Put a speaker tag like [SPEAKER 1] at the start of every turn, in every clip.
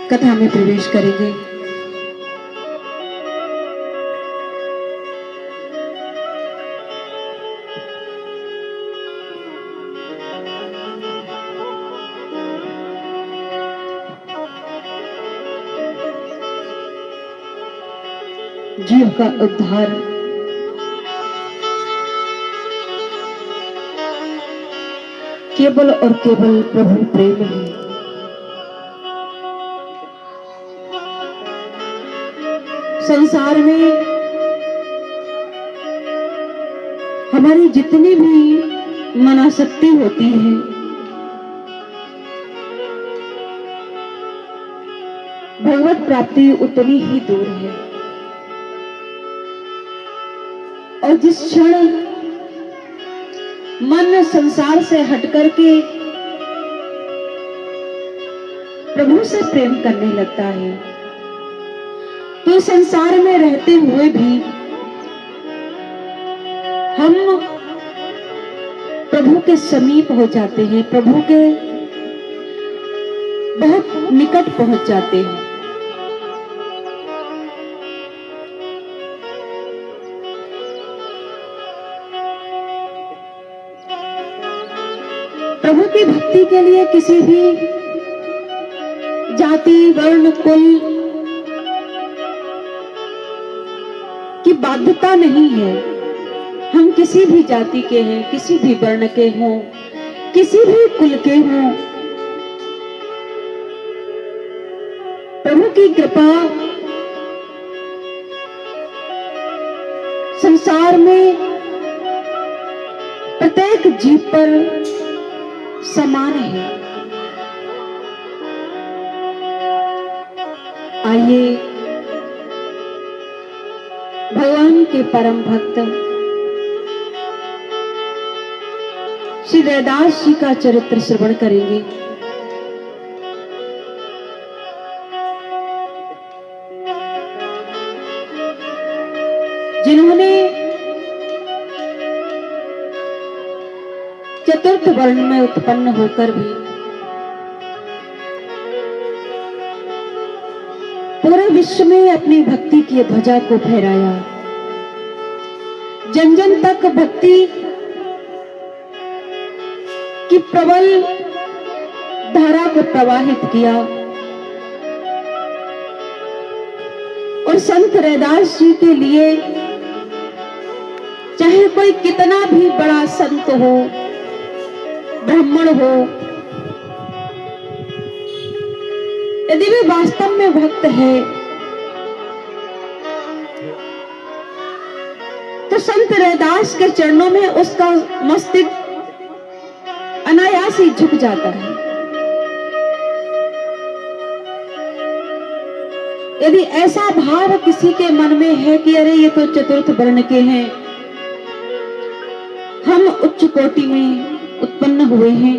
[SPEAKER 1] कथा में प्रवेश करेंगे। जीव का उद्धार केवल और केवल प्रभु प्रेम है। संसार में हमारी जितनी भी मनासक्ति होती है, भगवत प्राप्ति उतनी ही दूर है। और जिस क्षण मन संसार से हटकर के प्रभु से प्रेम करने लगता है, तो संसार में रहते हुए भी हम प्रभु के समीप हो जाते हैं, प्रभु के बहुत निकट पहुंच जाते हैं। प्रभु की भक्ति के लिए किसी भी जाति, वर्ण, कुल की बाध्यता नहीं है। हम किसी भी जाति के हैं, किसी भी वर्ण के हों, किसी भी कुल के हों, प्रभु की कृपा संसार में प्रत्येक जीव पर समान है। आइए भगवान के परम भक्त श्री रैदास जी का चरित्र श्रवण करेंगे। जिन्होंने चतुर्थ वर्ण में उत्पन्न होकर भी पूरे विश्व में अपनी भक्ति की ध्वजा को फहराया, जन जन तक भक्ति की प्रबल धारा को प्रवाहित किया। और संत रैदास जी के लिए चाहे कोई कितना भी बड़ा संत हो, ब्राह्मण हो, यदि वे वास्तव में भक्त है, तो संत रैदास के चरणों में उसका मस्तिष्क अनायास ही झुक जाता है। यदि ऐसा भाव किसी के मन में है कि अरे ये तो चतुर्थ वर्ण के हैं, हम उच्च कोटि में उत्पन्न हुए हैं,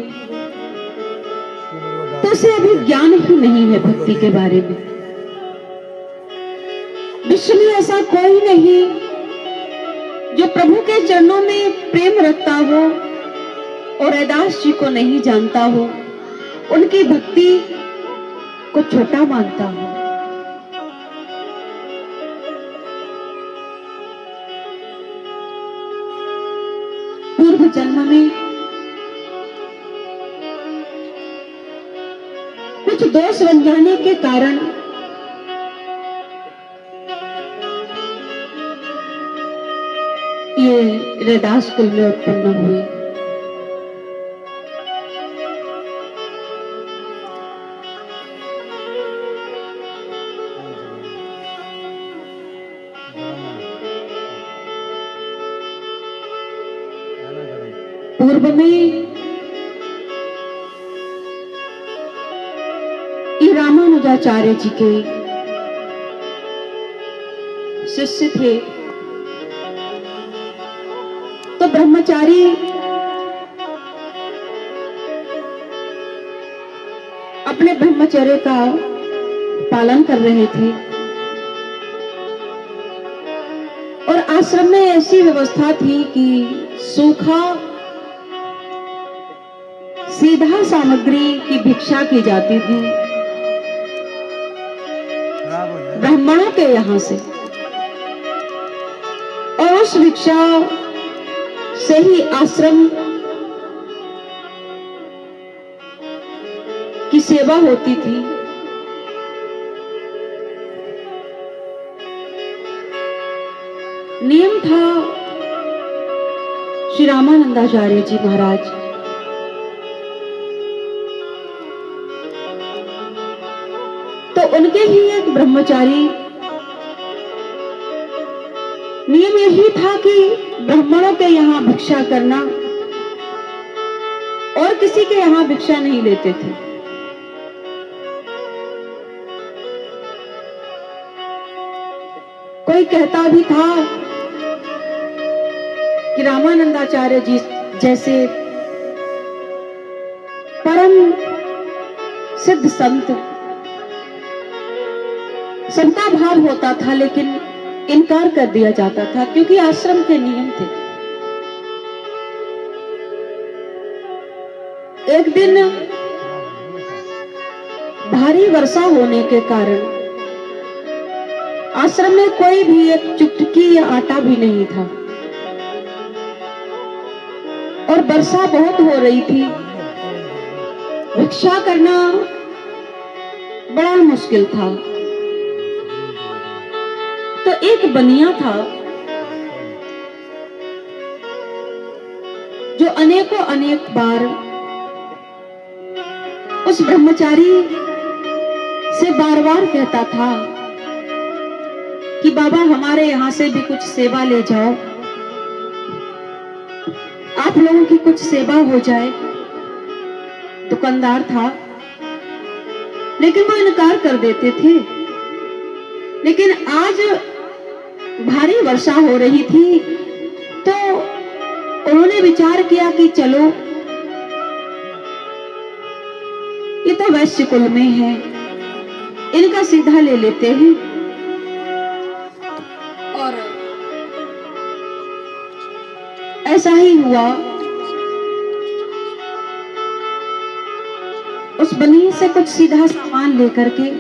[SPEAKER 1] तो उसे अभी ज्ञान ही नहीं है भक्ति के बारे में। विश्व में ऐसा कोई नहीं जो प्रभु के चरणों में प्रेम रखता हो और रैदास जी को नहीं जानता हो, उनकी भक्ति को छोटा मानता हो। पूर्व जन्म में कुछ दोष बन जाने के कारण ये रैदास कुल में उत्पन्न हुए। पूर्व में रामानुजाचार्य जी के शिष्य थे, तो ब्रह्मचारी अपने ब्रह्मचर्य का पालन कर रहे थे। और आश्रम में ऐसी व्यवस्था थी कि सूखा सीधा सामग्री की भिक्षा की जाती थी। ब्राह्मणों के यहाँ से, और उस भिक्षा से ही आश्रम की सेवा होती थी। नियम था श्री रामानंदाचार्य जी महाराज तो उनके ही एक ब्रह्मचारी, नियम यही था कि ब्राह्मणों के यहाँ भिक्षा करना और किसी के यहाँ भिक्षा नहीं लेते थे। कोई कहता भी था कि रामानंदाचार्य जी जैसे परम सिद्ध संत, संता भाव होता था, लेकिन इनकार कर दिया जाता था क्योंकि आश्रम के नियम थे। एक दिन भारी वर्षा होने के कारण आश्रम में कोई भी एक चुटकी या आटा भी नहीं था और वर्षा बहुत हो रही थी। भिक्षा करना बड़ा मुश्किल था। तो एक बनिया था जो अनेकों अनेक बार उस ब्रह्मचारी से बार बार कहता था कि बाबा हमारे यहां से भी कुछ सेवा ले जाओ, आप लोगों की कुछ सेवा हो जाए। दुकानदार था लेकिन वो इनकार कर देते थे। लेकिन आज भारी वर्षा हो रही थी तो उन्होंने विचार किया कि चलो ये तो वैश्य कुल में है, इनका सीधा ले लेते हैं। और ऐसा ही हुआ। उस बनी से कुछ सीधा सामान लेकर के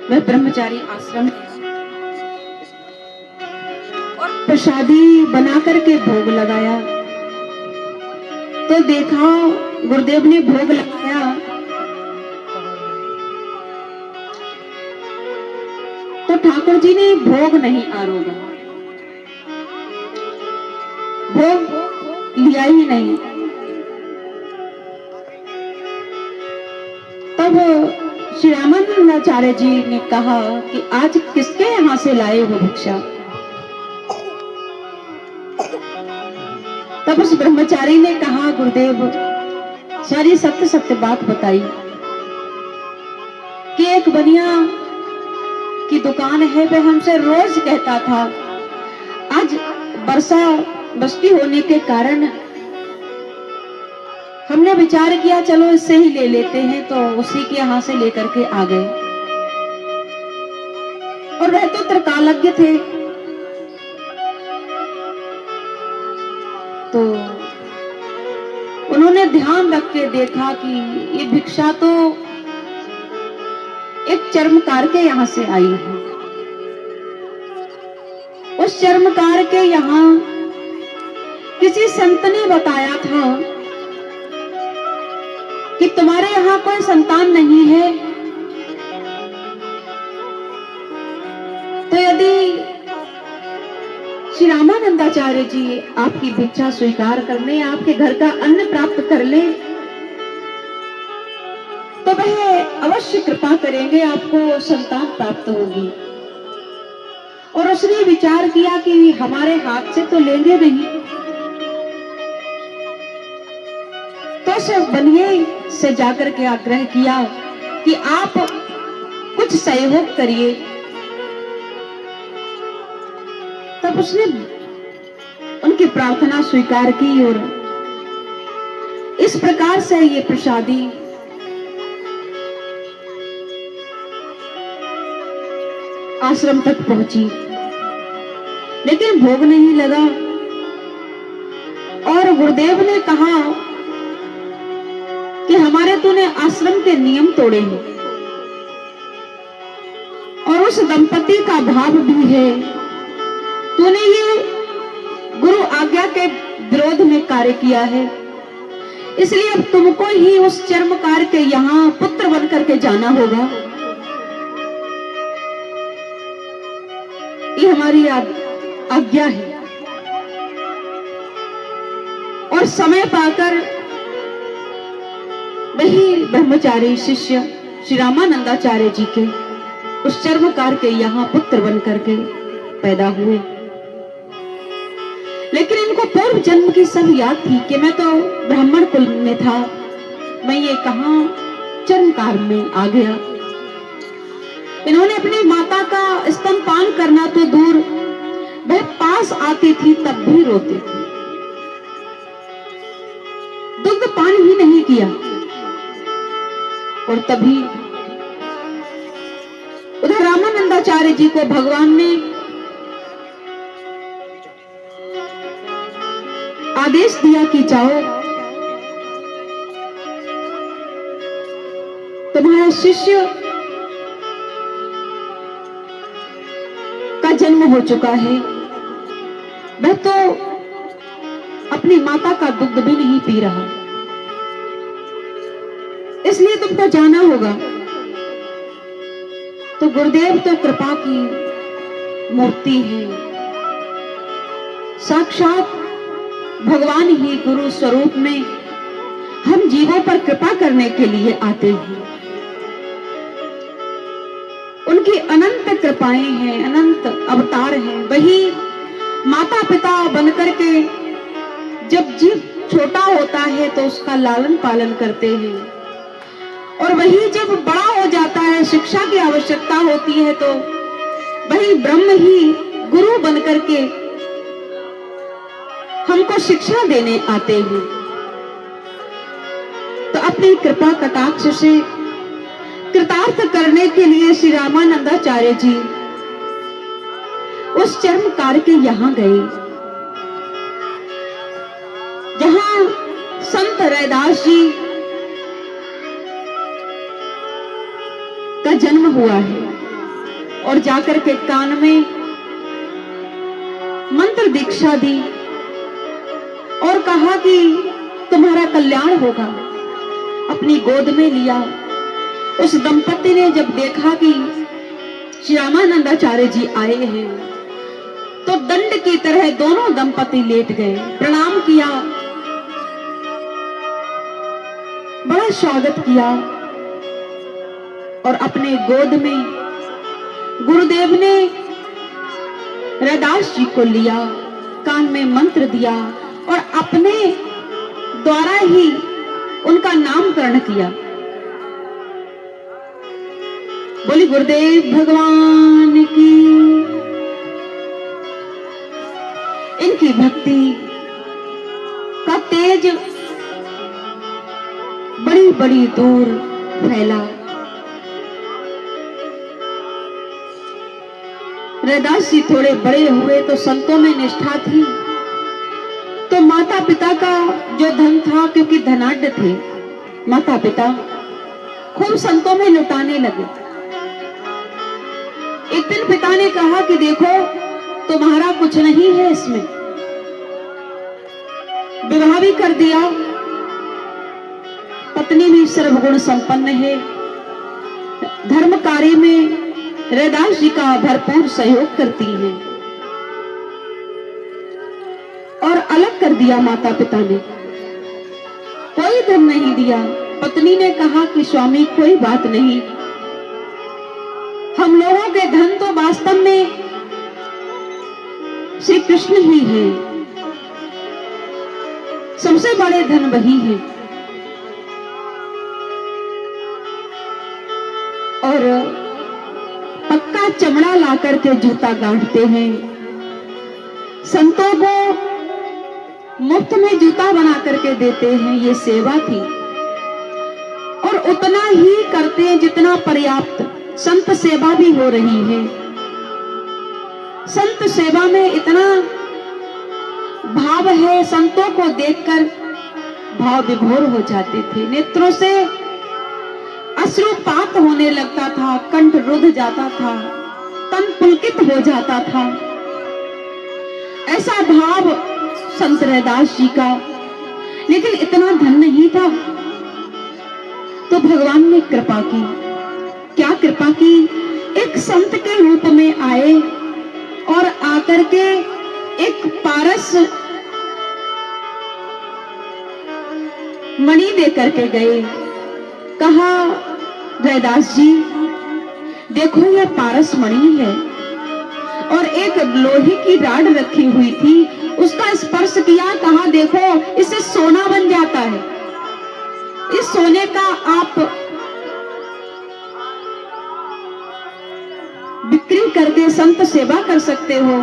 [SPEAKER 1] वह ब्रह्मचारी आश्रम और प्रसादी बना करके भोग लगाया। तो देखा गुरुदेव ने भोग लगाया तो ठाकुर जी ने भोग नहीं आरोगा, भोग लिया ही नहीं। तब श्री रामानंदाचार्य जी ने कहा कि आज किसके यहाँ से लाए हो भिक्षा? तब उस ब्रह्मचारी ने कहा गुरुदेव सारी सत्य सत्य बात बताई कि एक बनिया की दुकान है, वह हमसे रोज कहता था आज वर्षा बस्ती होने के कारण हमने विचार किया चलो इससे ही ले लेते हैं, तो उसी के यहाँ से लेकर के आ गए। और वह तो त्रिकालज्ञ थे, तो उन्होंने ध्यान रख के देखा कि ये भिक्षा तो एक चर्मकार के यहाँ से आई है। उस चर्मकार के यहाँ किसी संत ने बताया था कि तुम्हारे यहाँ कोई संतान नहीं है, तो यदि श्री रामानंदाचार्य जी आपकी भिक्षा स्वीकार कर ले, आपके घर का अन्न प्राप्त कर ले, तो वह अवश्य कृपा करेंगे, आपको संतान प्राप्त होगी। और उसने विचार किया कि हमारे हाथ से तो लेंगे नहीं, तो उस बनिए से जाकर के आग्रह किया कि आप कुछ सहयोग करिए। तब उसने उनकी प्रार्थना स्वीकार की और इस प्रकार से ये प्रसादी आश्रम तक पहुंची, लेकिन भोग नहीं लगा। और गुरुदेव ने कहा कि हमारे तूने आश्रम के नियम तोड़े हैं, उस दंपति का भाव भी है। तूने ये गुरु आज्ञा के विरोध में कार्य किया है, इसलिए अब तुमको ही उस चर्मकार के यहाँ पुत्र बन करके जाना होगा। ये हमारी आज्ञा है। और समय पाकर वही ब्रह्मचारी शिष्य श्री रामानंदाचार्य जी के उस चर्मकार के यहाँ पुत्र बन करके पैदा हुए। लेकिन इनको पूर्व जन्म की सब याद थी कि मैं तो ब्राह्मण कुल में था, मैं ये कहां चर्मकार में आ गया। इन्होंने अपनी माता का स्तनपान करना तो दूर, वह पास आती थी तब भी रोते थे, दुग्ध पान ही नहीं किया। और तभी उधर रामानंदाचार्य जी को भगवान ने आदेश दिया कि जाओ, तुम्हारा शिष्य का जन्म हो चुका है, वह तो अपनी माता का दुग्ध भी नहीं पी रहा, इसलिए तुमको जाना होगा। तो गुरुदेव तो कृपा की मूर्ति है, साक्षात भगवान ही गुरु स्वरूप में हम जीवों पर कृपा करने के लिए आते हैं। उनकी अनंत कृपाएं हैं, अनंत अवतार हैं। वही माता पिता बनकर के जब जीव छोटा होता है तो उसका लालन पालन करते हैं, और वही जब बड़ा हो जाता है, शिक्षा की आवश्यकता होती है, तो वही ब्रह्म ही गुरु बनकर के हमको शिक्षा देने आते हैं। तो अपनी कृपा कटाक्ष से कृतार्थ करने के लिए श्री रामानंदाचार्य जी उस चर्मकार के यहां गए, जहां संत रैदास जी का जन्म हुआ है, और जाकर के कान में मंत्र दीक्षा दी और कहा कि तुम्हारा कल्याण होगा। अपनी गोद में लिया। उस दंपति ने जब देखा कि श्री रामानंदाचार्य जी आए हैं, तो दंड की तरह दोनों दंपति लेट गए, प्रणाम किया, बड़ा स्वागत किया, और अपने गोद में गुरुदेव ने रैदास जी को लिया, कान में मंत्र दिया और अपने द्वारा ही उनका नामकरण किया। बोली गुरुदेव भगवान की। इनकी भक्ति का तेज बड़ी बड़ी दूर फैला। रैदास जी थोड़े बड़े हुए तो संतों में निष्ठा थी, तो माता पिता का जो धन था, क्योंकि धनाढ्य थे माता पिता, खूब संतों में लुटाने लगे। एक दिन पिता ने कहा कि देखो तुम्हारा कुछ नहीं है इसमें, विवाह भी कर दिया, पत्नी भी सर्वगुण संपन्न है, धर्म कार्य में रैदास जी का भरपूर सहयोग करती है, और अलग कर दिया माता पिता ने, कोई धन नहीं दिया। पत्नी ने कहा कि स्वामी कोई बात नहीं, हम लोगों के धन तो वास्तव में श्री कृष्ण ही हैं, सबसे बड़े धन वही है। और पक्का चमड़ा ला करके जूता गांठते हैं, संतों को मुफ्त में जूता बना करके देते हैं, ये सेवा थी। और उतना ही करते हैं जितना पर्याप्त। संत सेवा भी हो रही है, संत सेवा में इतना भाव है, संतों को देखकर भाव विभोर हो जाते थे, नेत्रों से अश्रुपात होने लगता था, कंठ रुध जाता था, तन पुलकित हो जाता था। ऐसा भाव संत रैदास जी का, लेकिन इतना धन नहीं था। तो भगवान ने कृपा की। क्या कृपा की? एक संत के रूप में आए और आकर के एक पारस मणि दे करके गए। कहा, रैदास जी देखो, यह पारस मणि है और एक लोहे की राड रखी हुई थी, उसका स्पर्श किया, कहा देखो इससे सोना बन जाता है। इस सोने का आप बिक्री करके संत सेवा कर सकते हो,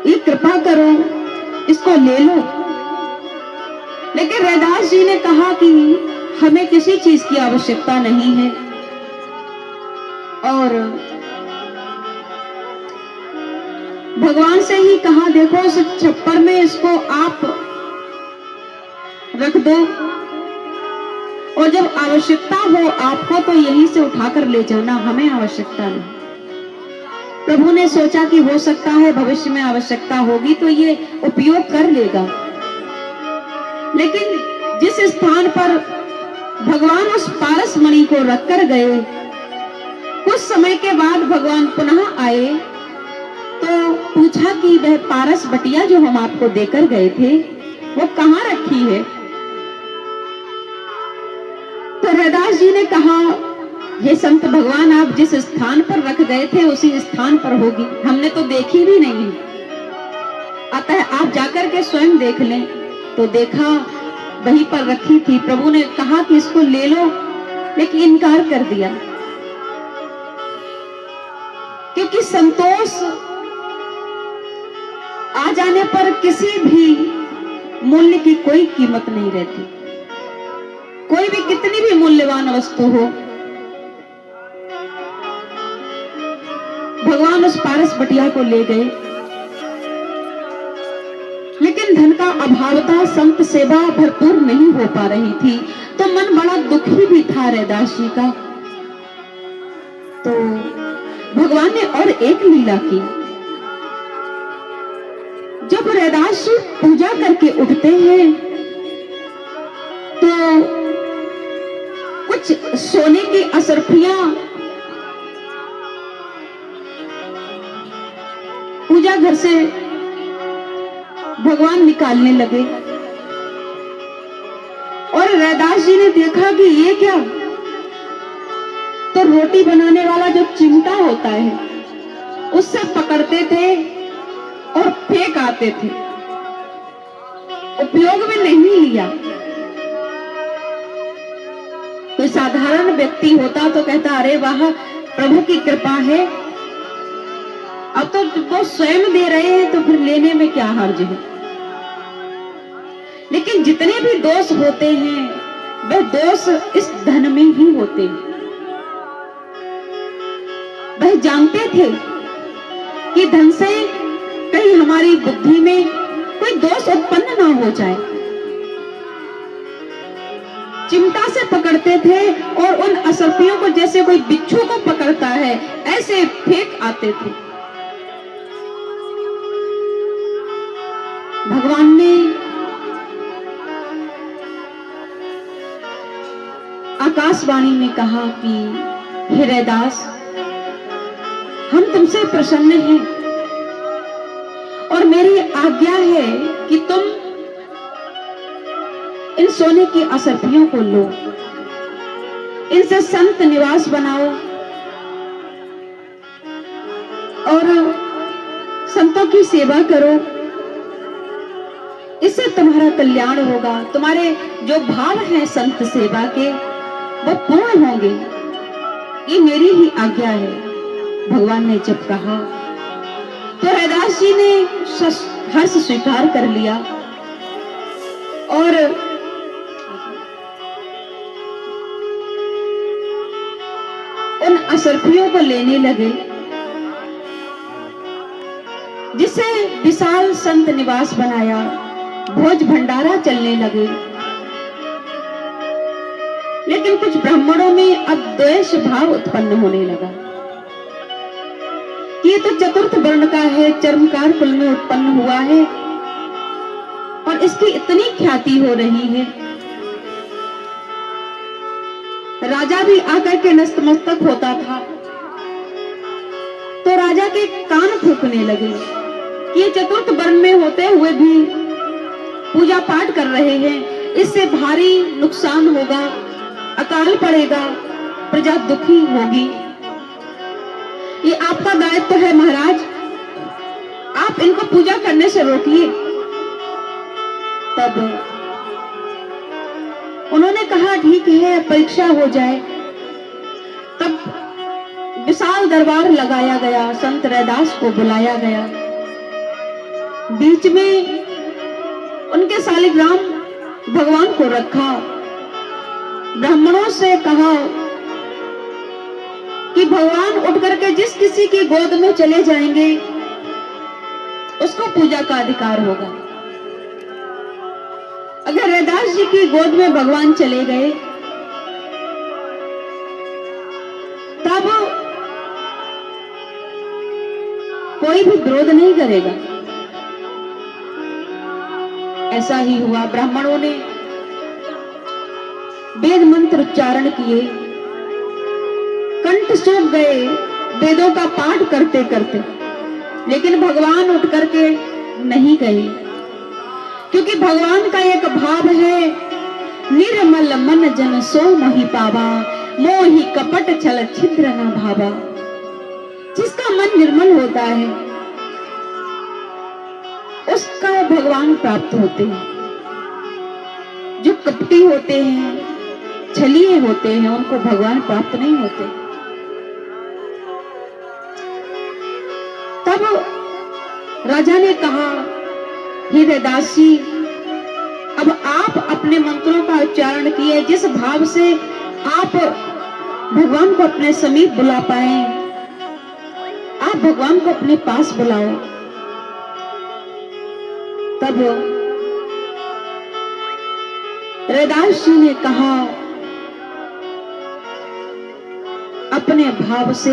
[SPEAKER 1] ये कृपा करो, इसको ले लो। लेकिन रैदास जी ने कहा कि हमें किसी चीज की आवश्यकता नहीं है, और भगवान से ही कहा देखो इस छप्पर में इसको आप रख दो, और जब आवश्यकता हो आपको तो यहीं से उठाकर ले जाना, हमें आवश्यकता नहीं। प्रभु ने सोचा कि हो सकता है भविष्य में आवश्यकता होगी तो ये उपयोग कर लेगा। लेकिन जिस स्थान पर भगवान उस पारस मणि को रखकर गए, कुछ समय के बाद भगवान पुनः आए तो पूछा कि वह पारस बटिया जो हम आपको देकर गए थे वो कहाँ रखी है? तो रैदास जी ने कहा, हे संत भगवान, आप जिस स्थान पर रख गए थे उसी स्थान पर होगी, हमने तो देखी भी नहीं, अतः आप जाकर के स्वयं देख लें। तो देखा वहीं पर रखी थी। प्रभु ने कहा कि इसको ले लो, लेकिन इनकार कर दिया, क्योंकि संतोष आ जाने पर किसी भी मूल्य की कोई कीमत नहीं रहती। कोई भी कितनी भी मूल्यवान वस्तु हो, भगवान उस पारस बटिया को ले गए, लेकिन धन का अभाव था, संत सेवा भरपूर नहीं हो पा रही थी, तो मन बड़ा दुखी भी था रैदास जी का। तो भगवान ने और एक लीला की। जब रैदास जी पूजा करके उठते हैं तो कुछ सोने की असरफियां पूजा घर से भगवान निकालने लगे, और रैदास जी ने देखा कि ये क्या? तो रोटी बनाने वाला जो चिमटा होता है उससे पकड़ते थे और फेंक आते थे, उपयोग में नहीं लिया। कोई साधारण व्यक्ति होता तो कहता अरे वाह, प्रभु की कृपा है, अब तो वो स्वयं दे रहे हैं तो फिर लेने में क्या हर्ज है। लेकिन जितने भी दोष होते हैं वह दोष इस धन में ही होते हैं। वह जानते थे कि धन से कहीं हमारी बुद्धि में कोई दोष उत्पन्न ना हो जाए। चिमटा से पकड़ते थे और उन असरफियों को जैसे कोई बिच्छू को पकड़ता है ऐसे फेंक आते थे। भगवान ने आकाशवाणी में कहा कि हे रैदास, हम तुमसे प्रसन्न हैं और मेरी आज्ञा है कि तुम इन सोने की असरफियों को लो, इनसे संत निवास बनाओ और संतों की सेवा करो, इससे तुम्हारा कल्याण होगा। तुम्हारे जो भाव हैं संत सेवा के वो पूर्ण होंगे, ये मेरी ही आज्ञा है। भगवान ने जब कहा तो रैदास जी ने हर्ष स्वीकार कर लिया और उन असरफियों को लेने लगे, जिसे विशाल संत निवास बनाया, भोज भंडारा चलने लगे। लेकिन कुछ ब्राह्मणों में अब द्वेष भाव उत्पन्न होने लगा। ये तो चतुर्थ वर्ण का है, चर्मकार कुल में उत्पन्न हुआ है और इसकी इतनी ख्याति हो रही है। राजा भी आकर के नतमस्तक होता था तो राजा के कान फूकने लगे कि ये चतुर्थ वर्ण में होते हुए भी पूजा पाठ कर रहे हैं, इससे भारी नुकसान होगा, अकाल पड़ेगा, प्रजा दुखी होगी। ये आपका दायित्व है महाराज, आप इनको पूजा करने से रोकिए। तब उन्होंने कहा ठीक है, परीक्षा हो जाए। तब विशाल दरबार लगाया गया, संत रैदास को बुलाया गया। बीच में उनके शालिग्राम भगवान को रखा, ब्राह्मणों से कहा कि भगवान उठ करके जिस किसी की गोद में चले जाएंगे उसको पूजा का अधिकार होगा। अगर रैदास जी की गोद में भगवान चले गए तब कोई भी विरोध नहीं करेगा। ऐसा ही हुआ। ब्राह्मणों ने वेद मंत्र उच्चारण किए, कंठ सूख गए वेदों का पाठ करते करते, लेकिन भगवान उठ करके नहीं गए, क्योंकि भगवान का एक भाव है, निर्मल मन जन सो मोहि पावा, मोहि कपट छल छिद्र न भावा। जिसका मन निर्मल होता है उसका भगवान प्राप्त होते हैं। जो कपटी होते हैं, छलिए होते हैं, उनको भगवान प्राप्त नहीं होते। तब राजा ने कहा, हे रैदास जी, अब आप अपने मंत्रों का उच्चारण किए, जिस भाव से आप भगवान को अपने समीप बुला पाए, आप भगवान को अपने पास बुलाओ। तब रैदास जी ने कहा अपने भाव से,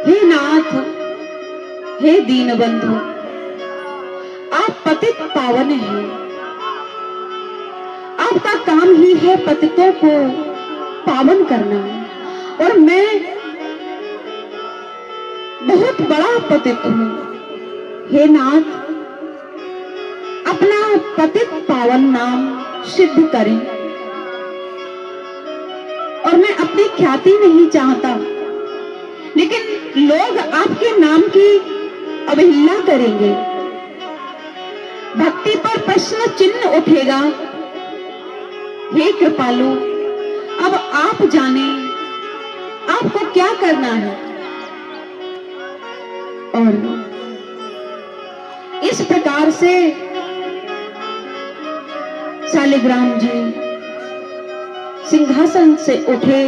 [SPEAKER 1] हे नाथ, हे दीनबंधु, आप पतित पावन हैं, आपका काम ही है पतितों को पावन करना, और मैं बहुत बड़ा पतित हूं। हे नाथ, अपना पतित पावन नाम सिद्ध करें, और मैं अपनी ख्याति नहीं चाहता, लेकिन लोग आपके नाम की अवहेलना करेंगे, भक्ति पर प्रश्न चिन्ह उठेगा। हे कृपालु, अब आप जाने आपको क्या करना है। और इस प्रकार से शालिग्राम जी सिंहासन से उठे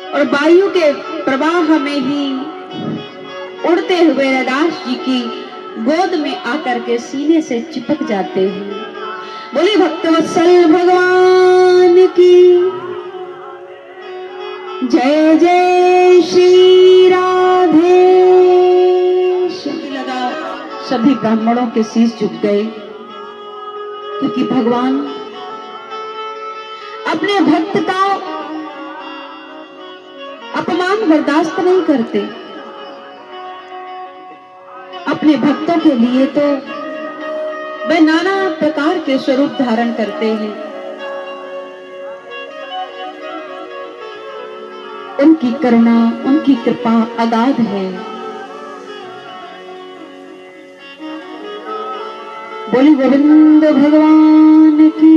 [SPEAKER 1] और वायु के प्रवाह में ही उड़ते हुए रैदास जी की गोद में आकर के सीने से चिपक जाते हैं। बोली भक्तवत्सल भगवान की जय जय श्री राधे। लगा सभी ब्राह्मणों के शीश झुक गए, क्योंकि भगवान अपने भक्त का अपमान बर्दाश्त नहीं करते। अपने भक्तों के लिए तो वे नाना प्रकार के स्वरूप धारण करते हैं। उनकी करुणा, उनकी कृपा अगाध है। बोली गोविंद भगवान की।